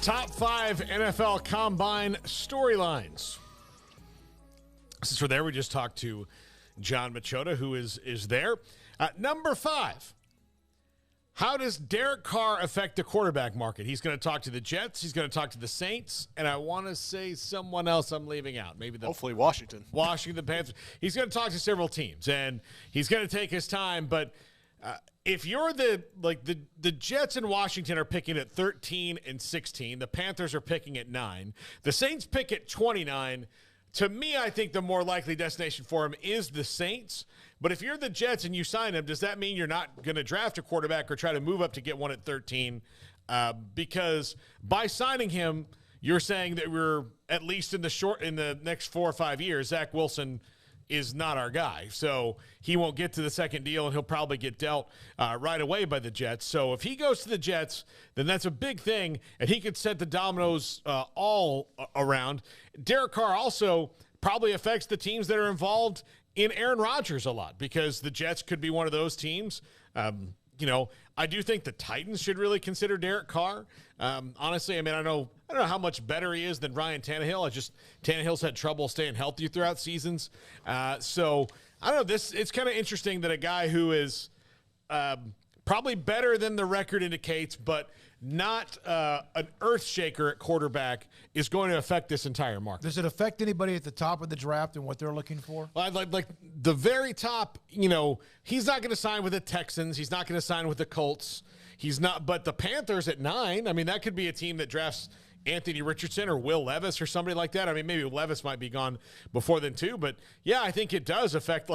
Top 5 NFL Combine storylines. Since we're there, we just talked to John Machota, who is there. Number 5. How does Derek Carr affect the quarterback market? He's going to talk to the Jets. He's going to talk to the Saints. And I want to say someone else I'm leaving out. Hopefully Washington. The Panthers. He's going to talk to several teams, and he's going to take his time. But if you're the Jets and Washington are picking at 13 and 16, the Panthers are picking at 9, the Saints pick at 29. To me, I think the more likely destination for him is the Saints. But if you're the Jets and you sign him, does that mean you're not going to draft a quarterback or try to move up to get one at 13? Because by signing him, you're saying that we're at least in the next 4 or 5 years, Zach Wilson is not our guy. So he won't get to the second deal, and he'll probably get dealt right away by the Jets. So if he goes to the Jets, then that's a big thing, and he could set the dominoes all around. Derek Carr also probably affects the teams that are involved in Aaron Rodgers a lot, because the Jets could be one of those teams. I do think the Titans should really consider Derek Carr. Honestly, I don't know how much better he is than Ryan Tannehill. Tannehill's had trouble staying healthy throughout seasons. So I don't know. It's kind of interesting that a guy who is probably better than the record indicates, but not an earth shaker at quarterback, is going to affect this entire market. Does it affect anybody at the top of the draft and what they're looking for? Well, like the very top, he's not going to sign with the Texans. He's not going to sign with the Colts. He's not. But the Panthers at 9, that could be a team that drafts Anthony Richardson or Will Levis or somebody like that. Maybe Levis might be gone before then too. But yeah, I think it does affect, do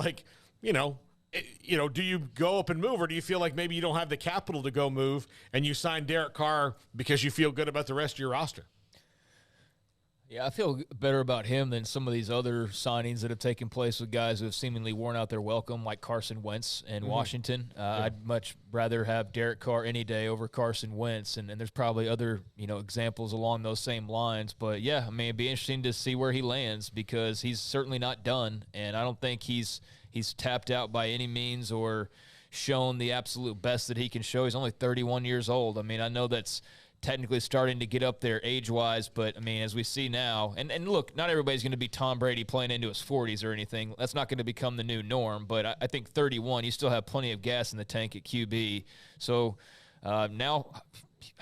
you go up and move, or do you feel like maybe you don't have the capital to go move and you sign Derek Carr because you feel good about the rest of your roster? Yeah, I feel better about him than some of these other signings that have taken place with guys who have seemingly worn out their welcome, like Carson Wentz in Washington. I'd much rather have Derek Carr any day over Carson Wentz, and there's probably other examples along those same lines. But yeah, it'd be interesting to see where he lands, because he's certainly not done, and I don't think he's tapped out by any means or shown the absolute best that he can show. He's only 31 years old. I know that's technically starting to get up there age-wise, but, as we see now, and look, not everybody's going to be Tom Brady playing into his 40s or anything. That's not going to become the new norm, but I think 31, you still have plenty of gas in the tank at QB. So now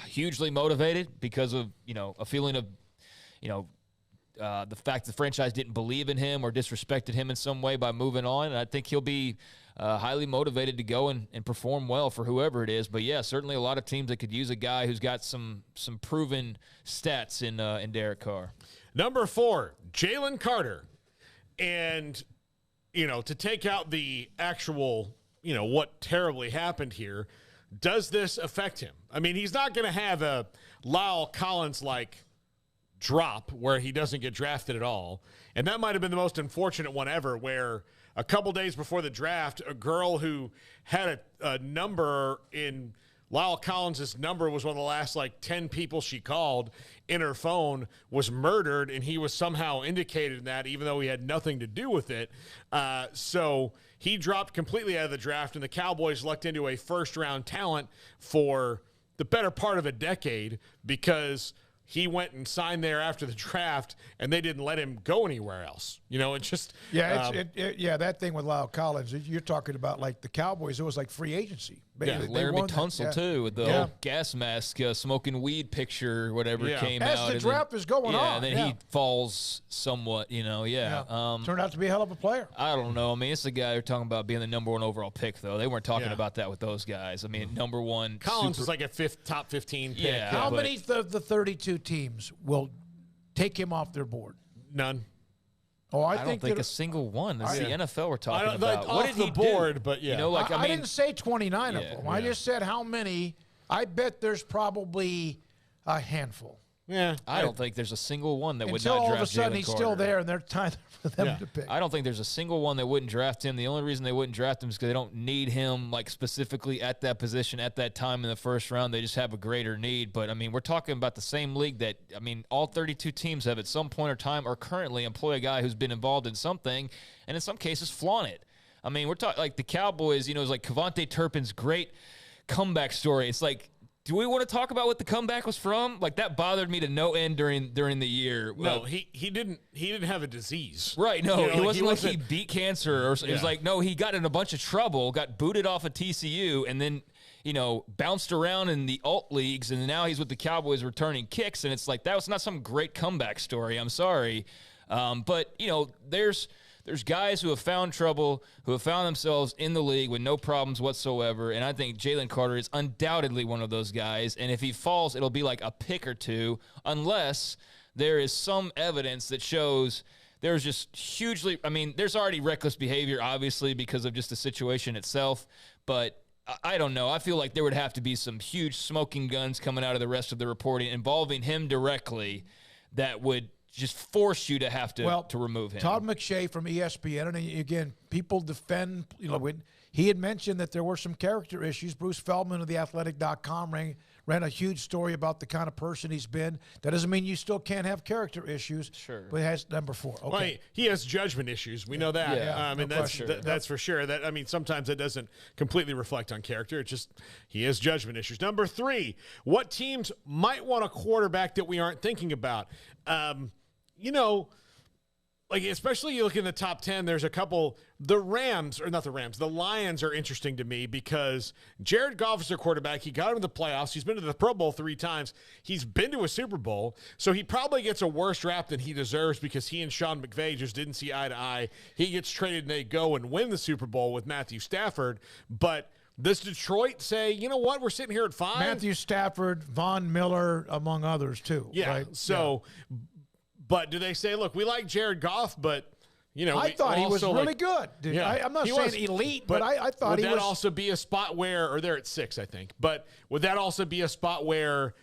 hugely motivated because of, a feeling of, the fact the franchise didn't believe in him or disrespected him in some way by moving on. And I think he'll be highly motivated to go and perform well for whoever it is. But, yeah, certainly a lot of teams that could use a guy who's got some proven stats in Derek Carr. Number 4, Jalen Carter. And, to take out the actual, what terribly happened here, does this affect him? He's not going to have a Lyle Collins-like drop where he doesn't get drafted at all. And that might have been the most unfortunate one ever, where a couple days before the draft, a girl who had a number in Lyle Collins' number was one of the last 10 people she called in her phone, was murdered, and he was somehow indicated in that, even though he had nothing to do with it. So he dropped completely out of the draft, and the Cowboys lucked into a first-round talent for the better part of a decade, because he went and signed there after the draft, and they didn't let him go anywhere else. It's just that thing with Lyle Collins, you're talking about the Cowboys. It was like free agency. Laramie Tunsil too, with the old gas mask smoking weed picture, whatever came out. As the draft is going on, and then he falls somewhat. Turned out to be a hell of a player. I don't know. It's the guy they're talking about being the number 1 overall pick, though. They weren't talking about that with those guys. Number 1. Collins was like a top 15 pick. Yeah, how many of the 32 teams will take him off their board? None. Oh, I don't think a single one. This is the NFL we're talking about. What did he board, do? But yeah. I didn't say 29 of them. I just said how many. I bet there's probably a handful. Yeah, I don't think there's a single one that would not draft Until all of a sudden Jalen he's Carter. still there, and they're time for them to pick. I don't think there's a single one that wouldn't draft him. The only reason they wouldn't draft him is because they don't need him specifically at that position at that time in the first round. They just have a greater need. But, we're talking about the same league that, all 32 teams have at some point or time or currently employ a guy who's been involved in something, and in some cases flaunt it. We're talking the Cowboys, it's like Kevontae Turpin's great comeback story. It's do we want to talk about what the comeback was from? Like, that bothered me to no end during the year. No, he didn't have a disease. Right, no, You know, it wasn't like he beat cancer. Or it was like, no, he got in a bunch of trouble, got booted off of TCU, and then, bounced around in the alt leagues, and now he's with the Cowboys returning kicks, and it's like, that was not some great comeback story. I'm sorry. But, there's guys who have found trouble, who have found themselves in the league with no problems whatsoever, and I think Jalen Carter is undoubtedly one of those guys, and if he falls, it'll be like a pick or two, unless there is some evidence that shows there's just hugely – I mean, there's already reckless behavior, obviously, because of just the situation itself, but I don't know. I feel like there would have to be some huge smoking guns coming out of the rest of the reporting involving him directly that would – just force you to have to remove him. Todd McShay from ESPN, and again, people defend, he had mentioned that there were some character issues. Bruce Feldman of theathletic.com ran a huge story about the kind of person he's been. That doesn't mean you still can't have character issues. Sure. But it has number 4. Okay. Well, he has judgment issues. We know that. Yeah, that's for sure. That sometimes it doesn't completely reflect on character. It just he has judgment issues. Number 3, what teams might want a quarterback that we aren't thinking about? Especially you look in the top 10, there's a couple. The Lions are interesting to me because Jared Goff is their quarterback. He got him to the playoffs. He's been to the Pro Bowl 3 times. He's been to a Super Bowl. So he probably gets a worse rap than he deserves because he and Sean McVay just didn't see eye to eye. He gets traded and they go and win the Super Bowl with Matthew Stafford. But does Detroit say, you know what, we're sitting here at 5? Matthew Stafford, Von Miller, among others, too. Yeah, right? so... Yeah. But do they say, look, we like Jared Goff, but, I thought he was really good. Dude. Yeah, I'm not saying elite, but I thought he was. Would that also be a spot where, or they're at 6, I think, but would that also be a spot where,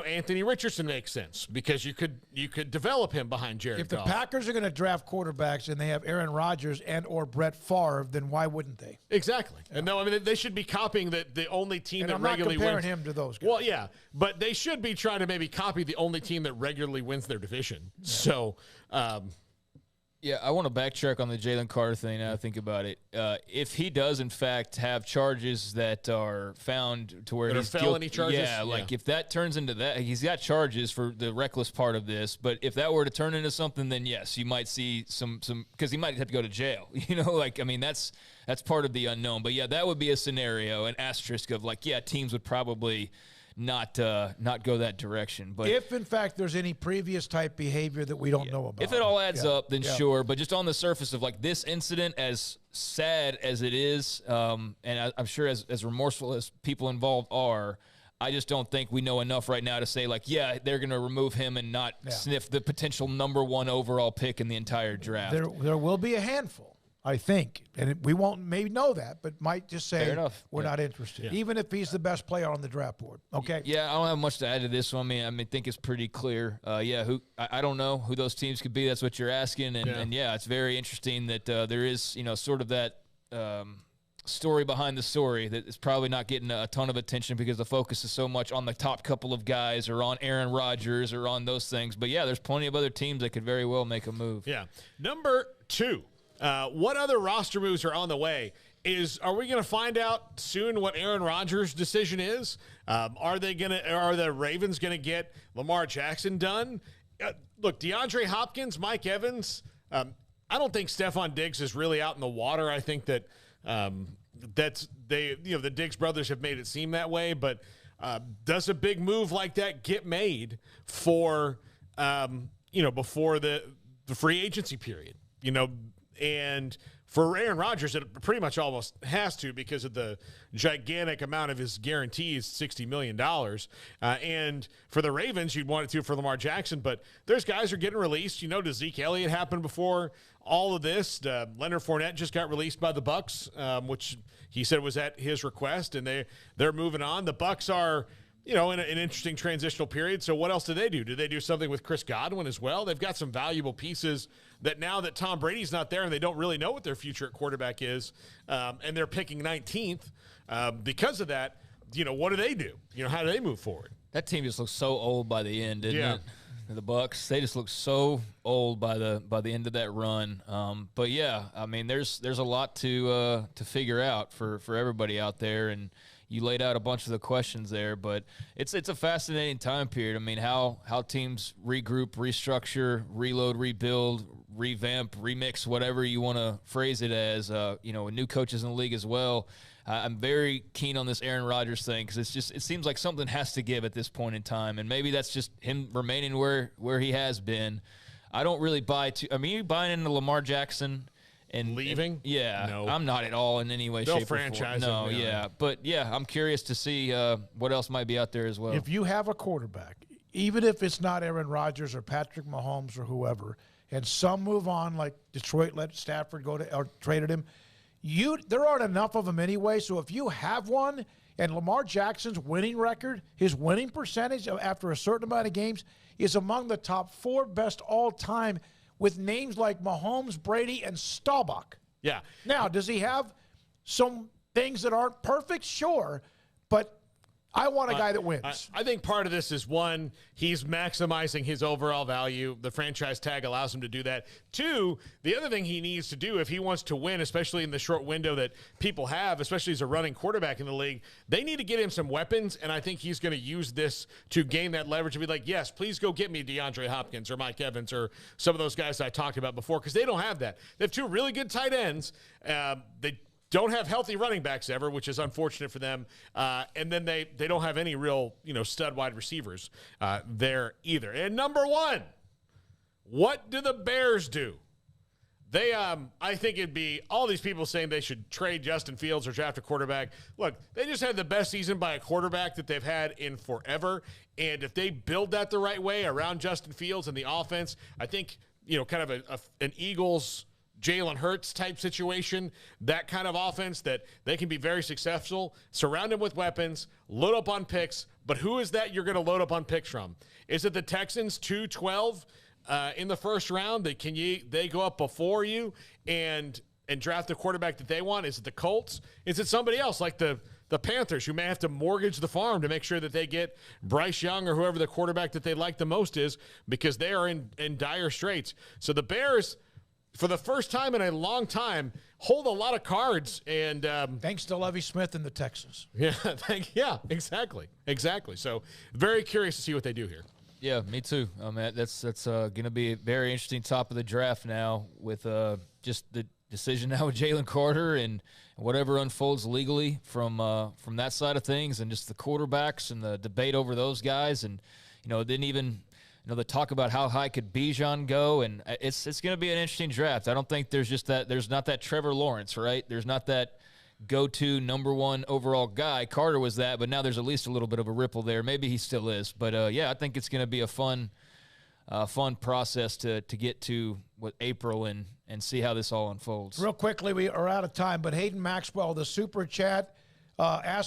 Anthony Richardson makes sense because you could develop him behind Jared Goff? If the Packers are going to draft quarterbacks and they have Aaron Rodgers and or Brett Favre, then why wouldn't they? Exactly. Yeah. And no, I mean, they should be copying the only team that regularly wins. I'm not comparing him to those guys. Well, yeah, but they should be trying to maybe copy the only team that regularly wins their division. Yeah. So, yeah, I want to backtrack on the Jalen Carter thing now I think about it. If he does, in fact, have charges that are found to where he's felony charges? Yeah, if that turns into that, he's got charges for the reckless part of this, but if that were to turn into something, then yes, you might see some because he might have to go to jail. That's part of the unknown. But yeah, that would be a scenario, an asterisk of teams would probably not go that direction. But if in fact there's any previous type behavior that we don't know about, if it all adds up, then sure. But just on the surface of this incident, as sad as it is, and I'm sure as remorseful as people involved are, I just don't think we know enough right now to say they're going to remove him and not sniff the potential number 1 overall pick in the entire draft. There will be a handful, I think, and we won't maybe know that, but might just say we're not interested, even if he's the best player on the draft board. Okay. Yeah, I don't have much to add to this one. I think it's pretty clear. I don't know who those teams could be. That's what you're asking, and it's very interesting that there is sort of that story behind the story that is probably not getting a ton of attention because the focus is so much on the top couple of guys or on Aaron Rodgers or on those things. But yeah, there's plenty of other teams that could very well make a move. Yeah. Number 2. What other roster moves are on the way? Are we going to find out soon what Aaron Rodgers' decision is? Are the Ravens going to get Lamar Jackson done? Look, DeAndre Hopkins, Mike Evans. I don't think Stephon Diggs is really out in the water. I think that the Diggs brothers have made it seem that way. But does a big move like that get made for before the free agency period? And for Aaron Rodgers, it pretty much almost has to because of the gigantic amount of his guarantees, $60 million. And for the Ravens, you'd want it to for Lamar Jackson. But there's guys who are getting released. Does Zeke Elliott happen before all of this? Leonard Fournette just got released by the Bucs, which he said was at his request, and they're moving on. The Bucs are in an interesting transitional period. So what else do they do? Do they do something with Chris Godwin as well? They've got some valuable pieces that now that Tom Brady's not there and they don't really know what their future at quarterback is, and they're picking 19th because of that, what do they do? How do they move forward? That team just looks so old by the end, didn't it? The Bucs, they just look so old by the end of that run. But yeah, there's a lot to figure out for everybody out there, and you laid out a bunch of the questions there, but it's a fascinating time period. I mean, how teams regroup, restructure, reload, rebuild, revamp, remix, whatever you want to phrase it as. New coaches in the league as well. I'm very keen on this Aaron Rodgers thing because it seems like something has to give at this point in time, and maybe that's just him remaining where he has been. I don't really buy you buying into Lamar Jackson and leaving? Yeah, no, I'm not at all in any way, shape, or form. No, him, yeah, but yeah, I'm curious to see what else might be out there as well. If you have a quarterback, even if it's not Aaron Rodgers or Patrick Mahomes or whoever, and some move on, like Detroit let Stafford go to or traded him. There aren't enough of them anyway, so if you have one and Lamar Jackson's winning record, his winning percentage after a certain amount of games is among the top 4 best all time with names like Mahomes, Brady, and Staubach. Yeah. Now, does he have some things that aren't perfect? Sure, but I want a guy that wins. I think part of this is, one, he's maximizing his overall value. The franchise tag allows him to do that. 2, the other thing he needs to do if he wants to win, especially in the short window that people have, especially as a running quarterback in the league, they need to get him some weapons, and I think he's going to use this to gain that leverage and be like, yes, please go get me DeAndre Hopkins or Mike Evans or some of those guys I talked about before, because they don't have that. They have 2 really good tight ends. They don't have healthy running backs ever, which is unfortunate for them. And then they don't have any real, stud wide receivers there either. And number 1, what do the Bears do? They, I think it'd be all these people saying they should trade Justin Fields or draft a quarterback. Look, they just had the best season by a quarterback that they've had in forever. And if they build that the right way around Justin Fields and the offense, I think, kind of an Eagles Jalen Hurts type situation, that kind of offense that they can be very successful, surround them with weapons, load up on picks. But who is that you're going to load up on picks from? Is it the Texans 2-12 in the first round? They go up before you and draft the quarterback that they want? Is it the Colts? Is it somebody else like the Panthers, who may have to mortgage the farm to make sure that they get Bryce Young or whoever the quarterback that they like the most is, because they are in dire straits? So the Bears, for the first time in a long time, hold a lot of cards. And thanks to Lovie Smith and the Texans. Yeah, exactly. So very curious to see what they do here. Yeah, me too. That's going to be a very interesting top of the draft now with just the decision now with Jalen Carter and whatever unfolds legally from that side of things, and just the quarterbacks and the debate over those guys. And, it didn't even – the talk about how high could Bijan go, and it's going to be an interesting draft. I don't think there's not that Trevor Lawrence, right? There's not that go-to number 1 overall guy. Carter was that, but now there's at least a little bit of a ripple there. Maybe he still is, but I think it's going to be a fun process to get to April and see how this all unfolds. Real quickly, we are out of time, but Hayden Maxwell, the super chat, asked